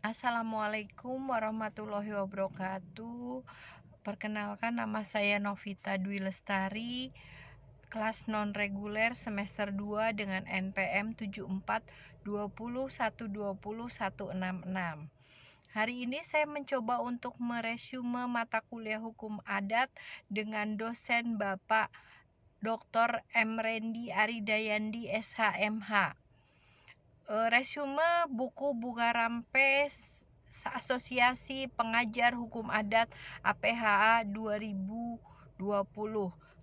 Assalamualaikum warahmatullahi wabarakatuh. Perkenalkan, nama saya Novita Dwi Lestari, kelas non-reguler semester 2 dengan NPM 7420120166. Hari ini saya mencoba untuk meresume mata kuliah hukum adat dengan dosen Bapak Dr. M. Rendi Aridayandi SHMH. Resume buku Bunga Rampe Asosiasi Pengajar Hukum Adat APHA 2020.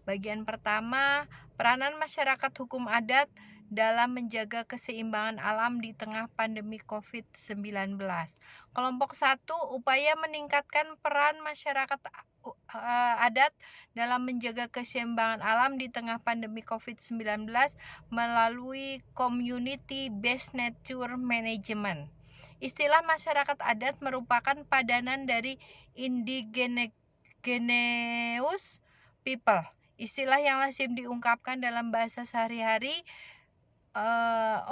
Bagian pertama, peranan masyarakat hukum adat dalam menjaga keseimbangan alam di tengah pandemi COVID-19. Kelompok 1, upaya meningkatkan peran masyarakat adat dalam menjaga keseimbangan alam di tengah pandemi COVID-19 melalui Community Based Nature Management. Istilah masyarakat adat merupakan padanan dari indigenous people, istilah yang lazim diungkapkan dalam bahasa sehari-hari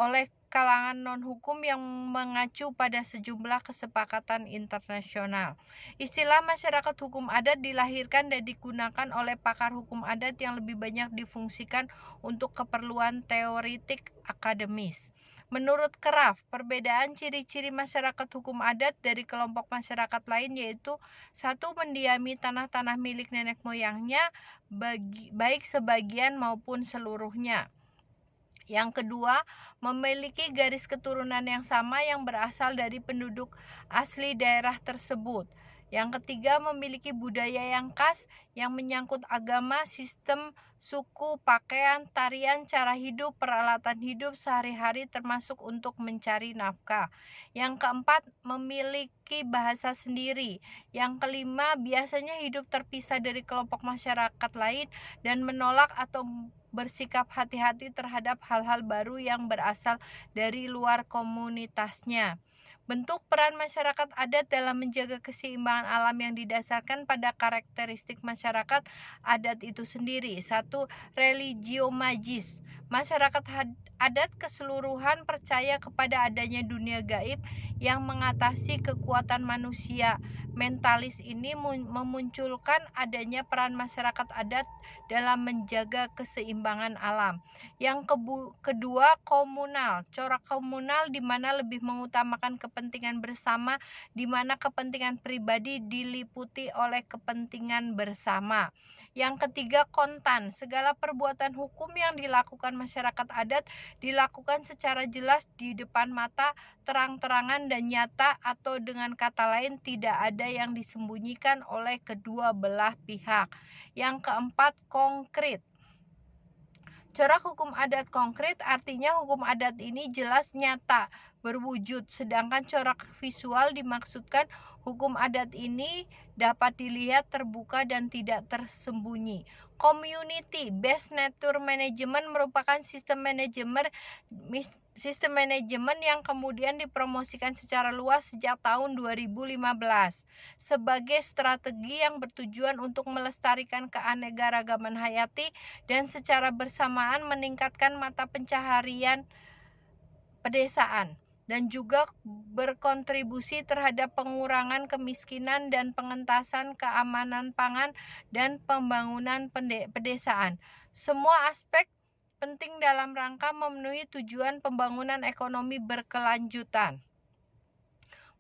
oleh kalangan non-hukum yang mengacu pada sejumlah kesepakatan internasional. Istilah masyarakat hukum adat dilahirkan dan digunakan oleh pakar hukum adat yang lebih banyak difungsikan untuk keperluan teoritik akademis. Menurut Kraft, perbedaan ciri-ciri masyarakat hukum adat dari kelompok masyarakat lain yaitu: 1. Mendiami tanah-tanah milik nenek moyangnya, baik sebagian maupun seluruhnya. Yang kedua, memiliki garis keturunan yang sama yang berasal dari penduduk asli daerah tersebut. Yang ketiga, memiliki budaya yang khas yang menyangkut agama, sistem, suku, pakaian, tarian, cara hidup, peralatan hidup sehari-hari termasuk untuk mencari nafkah. Yang keempat, memiliki bahasa sendiri. Yang kelima, biasanya hidup terpisah dari kelompok masyarakat lain dan menolak atau bersikap hati-hati terhadap hal-hal baru yang berasal dari luar komunitasnya. Bentuk peran masyarakat adat dalam menjaga keseimbangan alam yang didasarkan pada karakteristik masyarakat adat itu sendiri. 1. Religio magis. Masyarakat adat keseluruhan percaya kepada adanya dunia gaib yang mengatasi kekuatan manusia. Mentalis ini memunculkan adanya peran masyarakat adat dalam menjaga keseimbangan alam. Yang kedua, komunal. Corak komunal di mana lebih mengutamakan kepentingan bersama, di mana kepentingan pribadi diliputi oleh kepentingan bersama. Yang ketiga, kontan. Segala perbuatan hukum yang dilakukan masyarakat adat dilakukan secara jelas di depan mata, terang-terangan dan nyata, atau dengan kata lain tidak ada yang disembunyikan oleh kedua belah pihak. Yang keempat, konkret. Corak hukum adat konkret artinya hukum adat ini jelas, nyata, berwujud, sedangkan corak visual dimaksudkan hukum adat ini dapat dilihat, terbuka, dan tidak tersembunyi. Community Based Nature Management merupakan sistem manajemen yang kemudian dipromosikan secara luas sejak tahun 2015 sebagai strategi yang bertujuan untuk melestarikan keanekaragaman hayati dan secara bersamaan meningkatkan mata pencaharian pedesaan dan juga berkontribusi terhadap pengurangan kemiskinan dan pengentasan keamanan pangan dan pembangunan pedesaan. Semua aspek penting dalam rangka memenuhi tujuan pembangunan ekonomi berkelanjutan.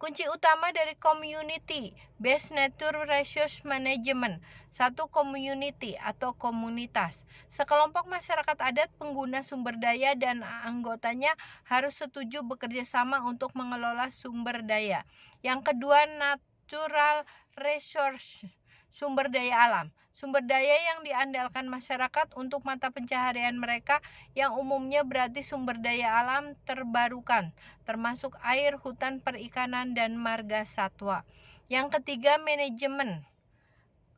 Kunci utama dari Community Based Nature Resource Management. 1. Community atau komunitas. Sekelompok masyarakat adat pengguna sumber daya dan anggotanya harus setuju bekerja sama untuk mengelola sumber daya. Yang kedua, natural resource, sumber daya alam. Sumber daya yang diandalkan masyarakat untuk mata pencaharian mereka yang umumnya berarti sumber daya alam terbarukan, termasuk air, hutan, perikanan, dan marga satwa. Yang ketiga, manajemen.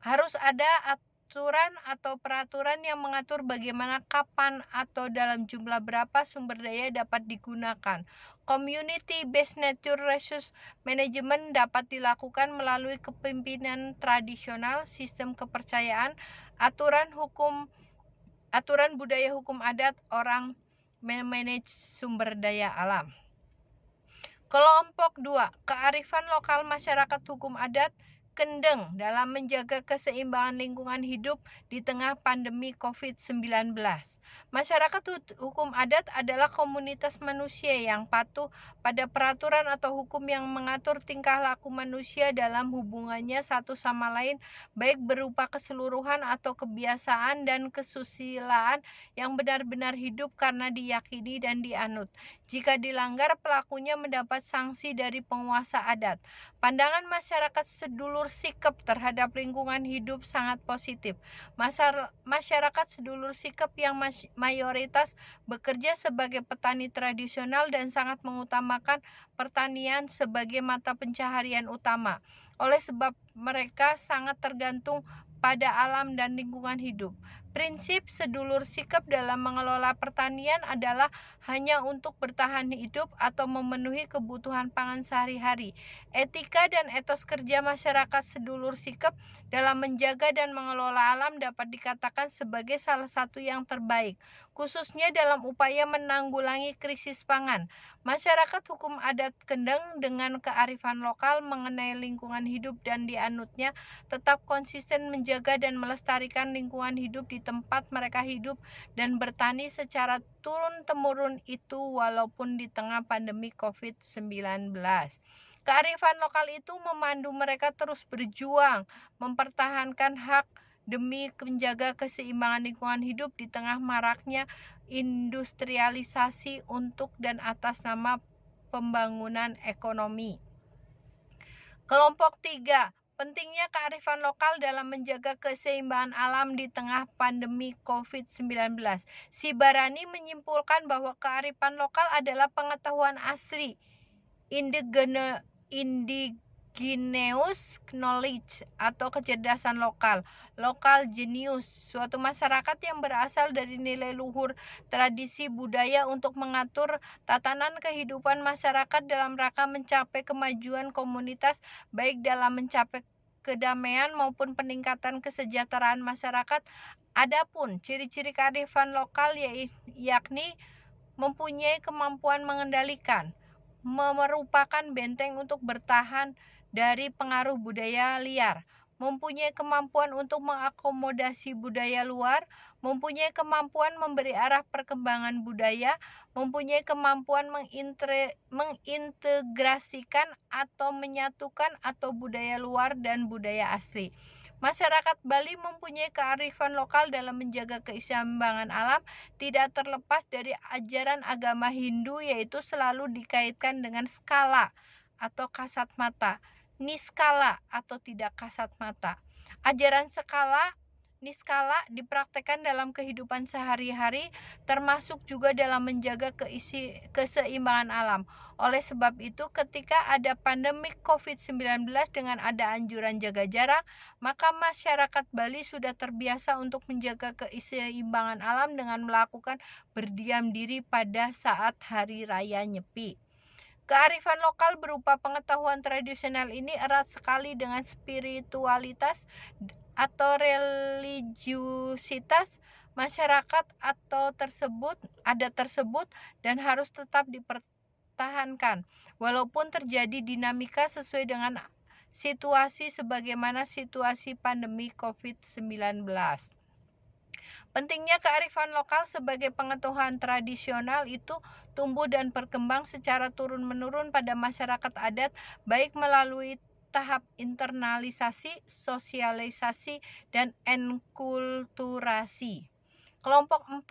Harus ada aturan atau peraturan yang mengatur bagaimana, kapan, atau dalam jumlah berapa sumber daya dapat digunakan. Community Based Nature Resource Management dapat dilakukan melalui kepemimpinan tradisional, sistem kepercayaan, aturan budaya hukum adat, orang memanage sumber daya alam. Kelompok 2, kearifan lokal masyarakat hukum adat kendeng dalam menjaga keseimbangan lingkungan hidup di tengah pandemi COVID-19. Masyarakat hukum adat adalah komunitas manusia yang patuh pada peraturan atau hukum yang mengatur tingkah laku manusia dalam hubungannya satu sama lain, baik berupa keseluruhan atau kebiasaan dan kesusilaan yang benar-benar hidup karena diyakini dan dianut. Jika dilanggar, pelakunya mendapat sanksi dari penguasa adat. Pandangan masyarakat sedulur sikep terhadap lingkungan hidup sangat positif. Masyarakat sedulur sikep yang mayoritas bekerja sebagai petani tradisional dan sangat mengutamakan pertanian sebagai mata pencaharian utama. Oleh sebab mereka sangat tergantung pada alam dan lingkungan hidup. Prinsip sedulur sikep dalam mengelola pertanian adalah hanya untuk bertahan hidup atau memenuhi kebutuhan pangan sehari-hari. Etika dan etos kerja masyarakat sedulur sikep dalam menjaga dan mengelola alam dapat dikatakan sebagai salah satu yang terbaik, khususnya dalam upaya menanggulangi krisis pangan. Masyarakat hukum adat kendeng dengan kearifan lokal mengenai lingkungan hidup dan dianutnya tetap konsisten menjaga dan melestarikan lingkungan hidup di tempat mereka hidup dan bertani secara turun-temurun itu walaupun di tengah pandemi COVID-19. Kearifan lokal itu memandu mereka terus berjuang, mempertahankan hak demi menjaga keseimbangan lingkungan hidup di tengah maraknya industrialisasi untuk dan atas nama pembangunan ekonomi. Kelompok 3, pentingnya kearifan lokal dalam menjaga keseimbangan alam di tengah pandemi COVID-19. Sibarani menyimpulkan bahwa kearifan lokal adalah pengetahuan asli, indigenous knowledge atau kecerdasan lokal, local genius, suatu masyarakat yang berasal dari nilai luhur tradisi budaya untuk mengatur tatanan kehidupan masyarakat dalam rangka mencapai kemajuan komunitas, baik dalam mencapai kedamaian maupun peningkatan kesejahteraan masyarakat. Adapun ciri-ciri kearifan lokal yakni mempunyai kemampuan mengendalikan, merupakan benteng untuk bertahan dari pengaruh budaya liar, mempunyai kemampuan untuk mengakomodasi budaya luar, mempunyai kemampuan memberi arah perkembangan budaya, mempunyai kemampuan mengintegrasikan atau menyatukan atau budaya luar dan budaya asli. Masyarakat Bali mempunyai kearifan lokal dalam menjaga keseimbangan alam, tidak terlepas dari ajaran agama Hindu, yaitu selalu dikaitkan dengan skala atau kasat mata, niskala atau tidak kasat mata. Ajaran niskala dipraktekkan dalam kehidupan sehari-hari, termasuk juga dalam menjaga keseimbangan alam. Oleh sebab itu, ketika ada pandemi COVID-19 dengan ada anjuran jaga jarak, maka masyarakat Bali sudah terbiasa untuk menjaga keseimbangan alam dengan melakukan berdiam diri pada saat hari raya Nyepi. Kearifan lokal berupa pengetahuan tradisional ini erat sekali dengan spiritualitas atau religiusitas masyarakat atau adat tersebut dan harus tetap dipertahankan walaupun terjadi dinamika sesuai dengan situasi sebagaimana situasi pandemi COVID-19. Pentingnya kearifan lokal sebagai pengetahuan tradisional itu tumbuh dan berkembang secara turun-menurun pada masyarakat adat, baik melalui tahap internalisasi, sosialisasi, dan enkulturasi. Kelompok 4,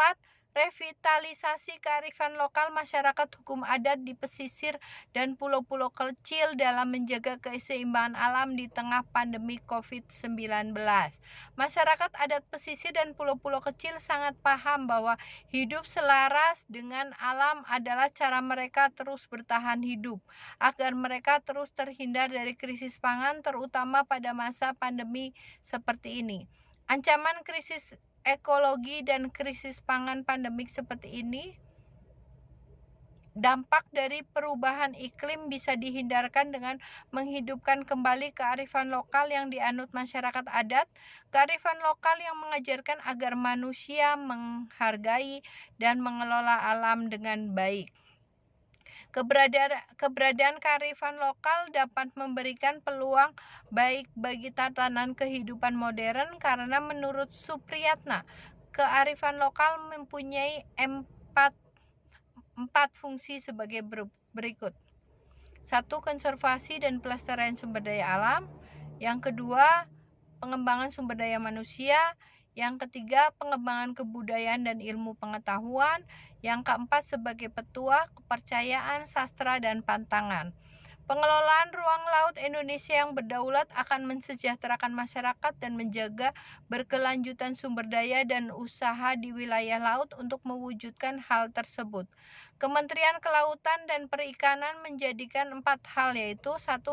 revitalisasi kearifan lokal masyarakat hukum adat di pesisir dan pulau-pulau kecil dalam menjaga keseimbangan alam di tengah pandemi COVID-19. Masyarakat adat pesisir dan pulau-pulau kecil sangat paham bahwa hidup selaras dengan alam adalah cara mereka terus bertahan hidup, agar mereka terus terhindar dari krisis pangan, terutama pada masa pandemi seperti ini. Ancaman krisis ekologi dan krisis pangan pandemik seperti ini, dampak dari perubahan iklim bisa dihindarkan dengan menghidupkan kembali kearifan lokal yang dianut masyarakat adat, kearifan lokal yang mengajarkan agar manusia menghargai dan mengelola alam dengan baik. Keberadaan kearifan lokal dapat memberikan peluang baik bagi tatanan kehidupan modern karena menurut Supriyatna, kearifan lokal mempunyai empat fungsi sebagai berikut. 1. Konservasi dan pelestarian sumber daya alam. Yang kedua, pengembangan sumber daya manusia. Yang ketiga, pengembangan kebudayaan dan ilmu pengetahuan. Yang keempat, sebagai petua, kepercayaan, sastra, dan pantangan. Pengelolaan ruang laut Indonesia yang berdaulat akan mensejahterakan masyarakat dan menjaga berkelanjutan sumber daya dan usaha di wilayah laut untuk mewujudkan hal tersebut. Kementerian Kelautan dan Perikanan menjadikan 4 hal, yaitu 1.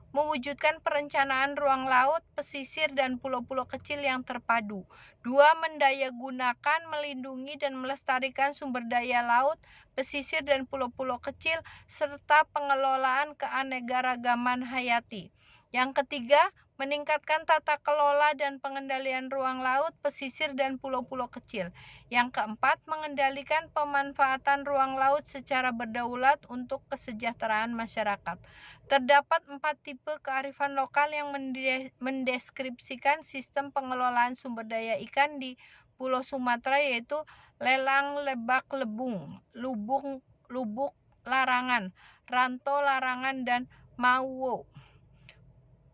Mewujudkan perencanaan ruang laut, pesisir, dan pulau-pulau kecil yang terpadu. 2. Mendayagunakan, melindungi, dan melestarikan sumber daya laut, pesisir, dan pulau-pulau kecil, serta pengelolaan keanekaragaman hayati. Yang ketiga, meningkatkan tata kelola dan pengendalian ruang laut, pesisir, dan pulau-pulau kecil. Yang keempat, mengendalikan pemanfaatan ruang laut secara berdaulat untuk kesejahteraan masyarakat. Terdapat 4 tipe kearifan lokal yang mendeskripsikan sistem pengelolaan sumber daya ikan di Pulau Sumatera, yaitu Lelang Lebak Lebung, Lubuk Larangan, Ranto Larangan, dan Mauwo.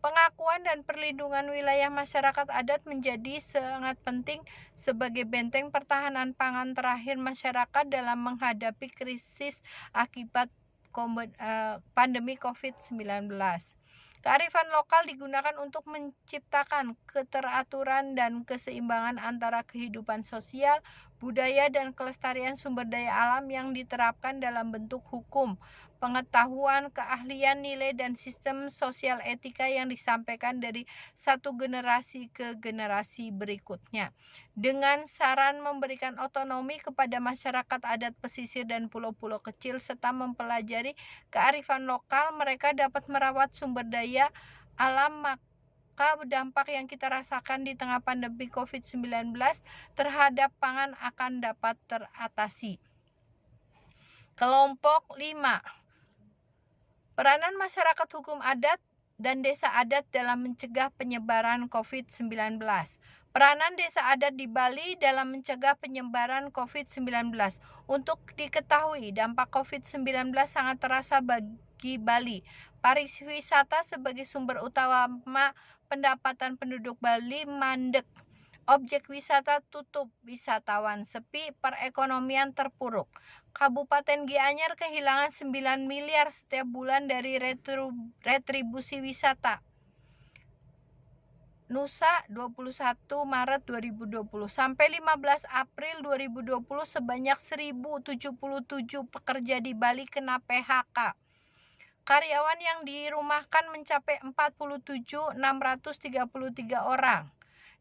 Pengakuan dan perlindungan wilayah masyarakat adat menjadi sangat penting sebagai benteng pertahanan pangan terakhir masyarakat dalam menghadapi krisis akibat pandemi COVID-19. Kearifan lokal digunakan untuk menciptakan keteraturan dan keseimbangan antara kehidupan sosial, budaya, dan kelestarian sumber daya alam yang diterapkan dalam bentuk hukum, pengetahuan, keahlian, nilai, dan sistem sosial etika yang disampaikan dari satu generasi ke generasi berikutnya. Dengan saran memberikan otonomi kepada masyarakat adat pesisir dan pulau-pulau kecil serta mempelajari kearifan lokal, mereka dapat merawat sumber daya alam, maka dampak yang kita rasakan di tengah pandemi COVID-19 terhadap pangan akan dapat teratasi. Kelompok 5. Peranan masyarakat hukum adat dan desa adat dalam mencegah penyebaran COVID-19. Peranan desa adat di Bali dalam mencegah penyebaran COVID-19. Untuk diketahui, dampak COVID-19 sangat terasa bagi Bali. Pariwisata sebagai sumber utama pendapatan penduduk Bali mandek. Objek wisata tutup, wisatawan sepi, perekonomian terpuruk. Kabupaten Gianyar kehilangan 9 miliar setiap bulan dari retribusi wisata. Nusa 21 Maret 2020 sampai 15 April 2020 sebanyak 1077 pekerja di Bali kena PHK. Karyawan yang dirumahkan mencapai 47.633 orang.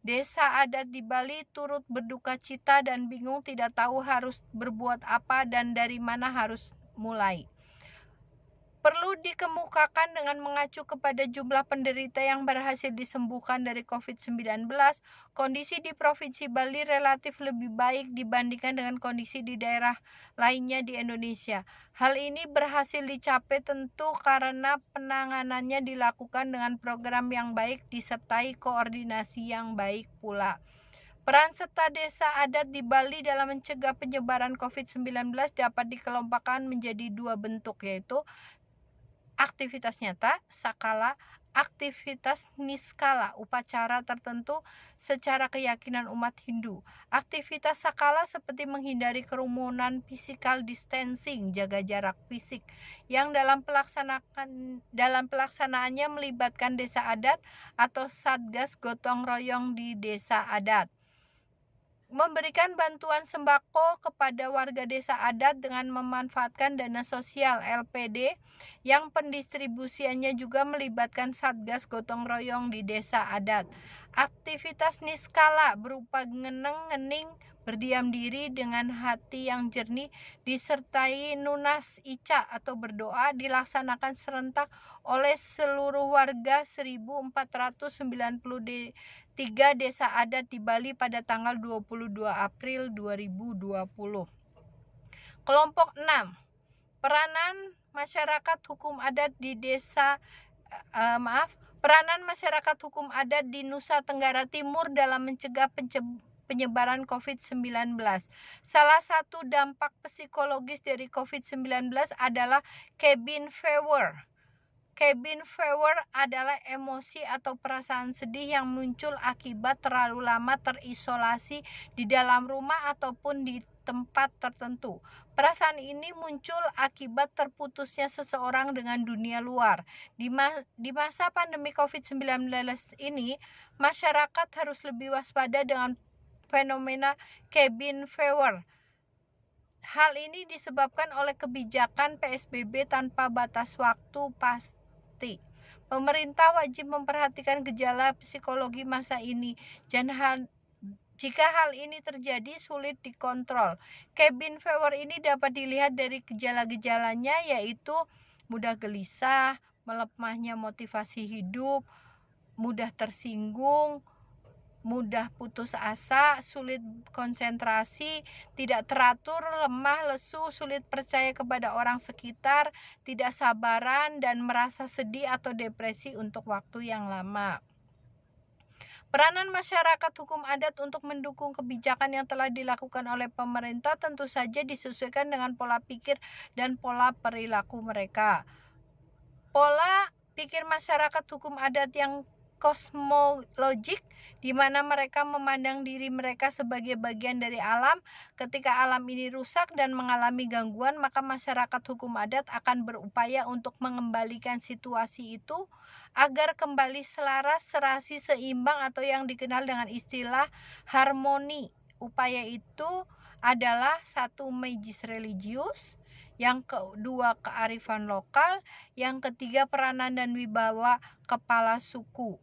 Desa adat di Bali turut berduka cita dan bingung tidak tahu harus berbuat apa dan dari mana harus mulai. Perlu dikemukakan dengan mengacu kepada jumlah penderita yang berhasil disembuhkan dari COVID-19, kondisi di Provinsi Bali relatif lebih baik dibandingkan dengan kondisi di daerah lainnya di Indonesia. Hal ini berhasil dicapai tentu karena penanganannya dilakukan dengan program yang baik disertai koordinasi yang baik pula. Peran serta desa adat di Bali dalam mencegah penyebaran COVID-19 dapat dikelompokkan menjadi 2 bentuk, yaitu aktivitas nyata, sakala, aktivitas niskala, upacara tertentu secara keyakinan umat Hindu. Aktivitas sakala seperti menghindari kerumunan, physical distancing, jaga jarak fisik, yang dalam pelaksanaannya melibatkan desa adat atau satgas gotong royong di desa adat. Memberikan bantuan sembako kepada warga desa adat dengan memanfaatkan dana sosial LPD yang pendistribusiannya juga melibatkan satgas gotong royong di desa adat. Aktivitas niskala berupa ngeneng-ngening, berdiam diri dengan hati yang jernih disertai nunas ica atau berdoa dilaksanakan serentak oleh seluruh warga 1493 desa adat di Bali pada tanggal 22 April 2020. Kelompok 6. Peranan masyarakat hukum adat di desa peranan masyarakat hukum adat di Nusa Tenggara Timur dalam mencegah penyebaran COVID-19. Salah satu dampak psikologis dari COVID-19 adalah cabin fever. Cabin fever adalah emosi atau perasaan sedih yang muncul akibat terlalu lama terisolasi di dalam rumah ataupun di tempat tertentu. Perasaan ini muncul akibat terputusnya seseorang dengan dunia luar. Di masa pandemi COVID-19 ini, masyarakat harus lebih waspada dengan fenomena cabin fever. Hal ini disebabkan oleh kebijakan PSBB tanpa batas waktu pasti. Pemerintah wajib memperhatikan gejala psikologi masa ini. Jika hal ini terjadi, sulit dikontrol. Cabin fever ini dapat dilihat dari gejala-gejalanya, yaitu mudah gelisah, melemahnya motivasi hidup, mudah tersinggung, mudah putus asa, sulit konsentrasi, tidak teratur, lemah, lesu, sulit percaya kepada orang sekitar, tidak sabaran, dan merasa sedih atau depresi untuk waktu yang lama. Peranan masyarakat hukum adat untuk mendukung kebijakan yang telah dilakukan oleh pemerintah tentu saja disesuaikan dengan pola pikir dan pola perilaku mereka. Pola pikir masyarakat hukum adat yang kosmologik, di mana mereka memandang diri mereka sebagai bagian dari alam. Ketika alam ini rusak dan mengalami gangguan, maka masyarakat hukum adat akan berupaya untuk mengembalikan situasi itu agar kembali selaras, serasi, seimbang, atau yang dikenal dengan istilah harmoni. Upaya itu adalah 1. Magis religius, yang kedua kearifan lokal, yang ketiga peranan dan wibawa kepala suku.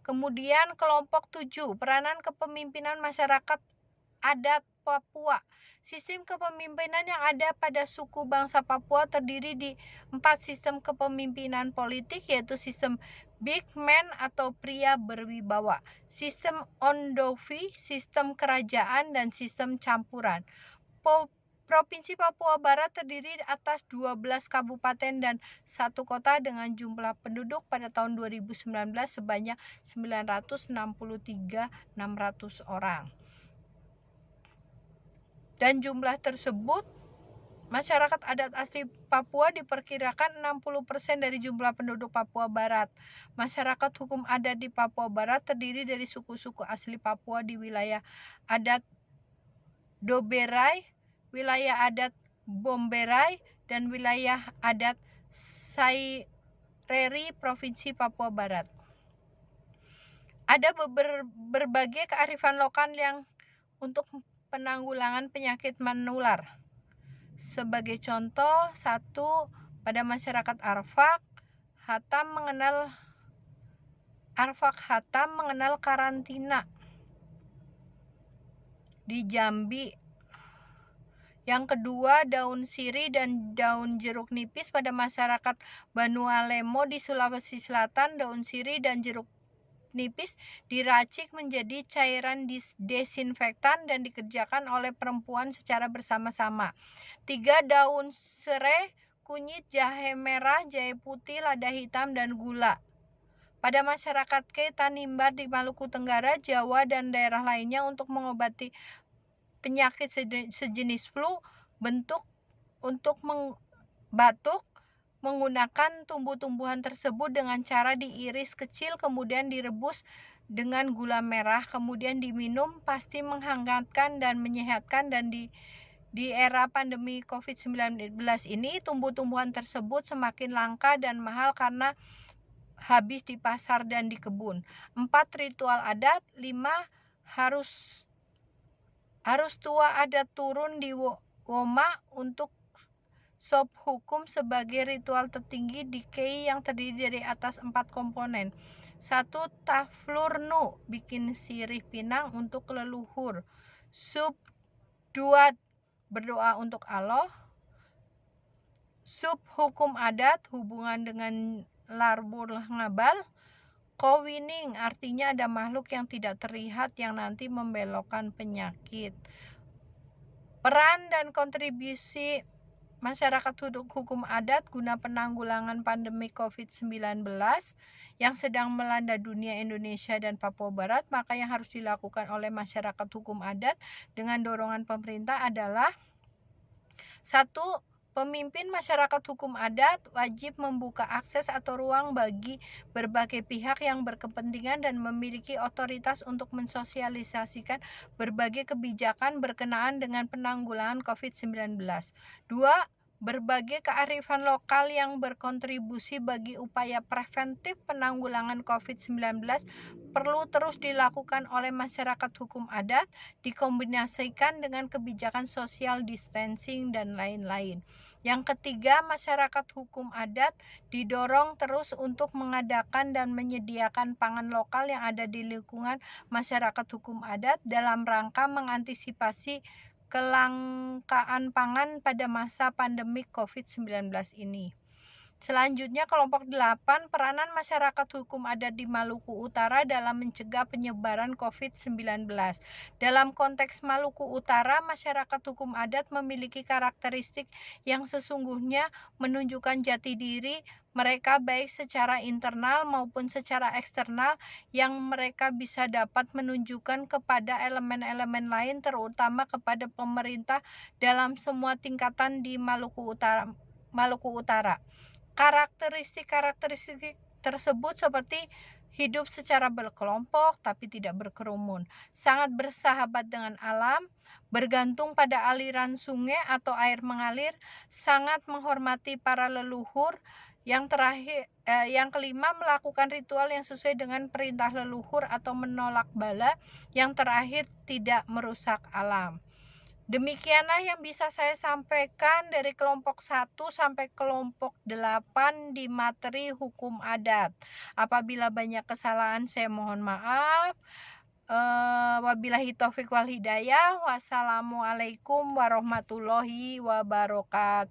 Kemudian kelompok 7, peranan kepemimpinan masyarakat adat Papua. Sistem kepemimpinan yang ada pada suku bangsa Papua terdiri di 4 sistem kepemimpinan politik, yaitu sistem Big Man atau pria berwibawa, sistem Ondovi, sistem kerajaan, dan sistem campuran. Provinsi Papua Barat terdiri atas 12 kabupaten dan 1 kota dengan jumlah penduduk pada tahun 2019 sebanyak 963.600 orang. Dan jumlah tersebut, masyarakat adat asli Papua diperkirakan 60% dari jumlah penduduk Papua Barat. Masyarakat hukum adat di Papua Barat terdiri dari suku-suku asli Papua di wilayah adat Doberai, wilayah adat Bomberai, dan wilayah adat Saireri, Provinsi Papua Barat. Ada berbagai kearifan lokal yang untuk penanggulangan penyakit menular. Sebagai contoh, 1. Pada masyarakat Arfak Hatam mengenal karantina di Jambi. Yang kedua, daun sirih dan daun jeruk nipis pada masyarakat Banua Lemo di Sulawesi Selatan. Daun sirih dan jeruk nipis diracik menjadi cairan desinfektan dan dikerjakan oleh perempuan secara bersama-sama. 3. Daun serai, kunyit, jahe merah, jahe putih, lada hitam, dan gula. Pada masyarakat Tanimbar di Maluku Tenggara, Jawa, dan daerah lainnya untuk mengobati penyakit sejenis flu, untuk batuk, menggunakan tumbuh-tumbuhan tersebut dengan cara diiris kecil, kemudian direbus dengan gula merah, kemudian diminum, pasti menghangatkan dan menyehatkan. Dan di era pandemi COVID-19 ini, tumbuh-tumbuhan tersebut semakin langka dan mahal karena habis di pasar dan di kebun. 4. Ritual adat. 5. Harus tua adat turun di Woma untuk sop hukum sebagai ritual tertinggi di Kei yang terdiri dari atas 4 komponen. 1. Taflurnu, bikin sirih pinang untuk leluhur. 2. Berdoa untuk Allah. Sub hukum adat, hubungan dengan Larbur Ngabal. Kowining, artinya ada makhluk yang tidak terlihat yang nanti membelokkan penyakit. Peran dan kontribusi masyarakat hukum adat guna penanggulangan pandemi COVID-19 yang sedang melanda dunia Indonesia dan Papua Barat, maka yang harus dilakukan oleh masyarakat hukum adat dengan dorongan pemerintah adalah: 1. Pemimpin masyarakat hukum adat wajib membuka akses atau ruang bagi berbagai pihak yang berkepentingan dan memiliki otoritas untuk mensosialisasikan berbagai kebijakan berkenaan dengan penanggulangan COVID-19. 2. Berbagai kearifan lokal yang berkontribusi bagi upaya preventif penanggulangan COVID-19 perlu terus dilakukan oleh masyarakat hukum adat, dikombinasikan dengan kebijakan social distancing dan lain-lain. Yang ketiga, masyarakat hukum adat didorong terus untuk mengadakan dan menyediakan pangan lokal yang ada di lingkungan masyarakat hukum adat dalam rangka mengantisipasi kelangkaan pangan pada masa pandemi COVID-19 ini. Selanjutnya, kelompok 8, peranan masyarakat hukum adat di Maluku Utara dalam mencegah penyebaran COVID-19. Dalam konteks Maluku Utara, masyarakat hukum adat memiliki karakteristik yang sesungguhnya menunjukkan jati diri mereka baik secara internal maupun secara eksternal, yang mereka bisa dapat menunjukkan kepada elemen-elemen lain, terutama kepada pemerintah dalam semua tingkatan di Maluku Utara. Karakteristik tersebut seperti hidup secara berkelompok tapi tidak berkerumun, sangat bersahabat dengan alam, bergantung pada aliran sungai atau air mengalir, sangat menghormati para leluhur. Yang kelima, melakukan ritual yang sesuai dengan perintah leluhur atau menolak bala. Yang terakhir, tidak merusak alam. Demikianlah yang bisa saya sampaikan dari kelompok 1 sampai kelompok 8 di materi hukum adat. Apabila banyak kesalahan, saya mohon maaf. Wabillahi taufik wal hidayah. Wassalamualaikum warahmatullahi wabarakatuh.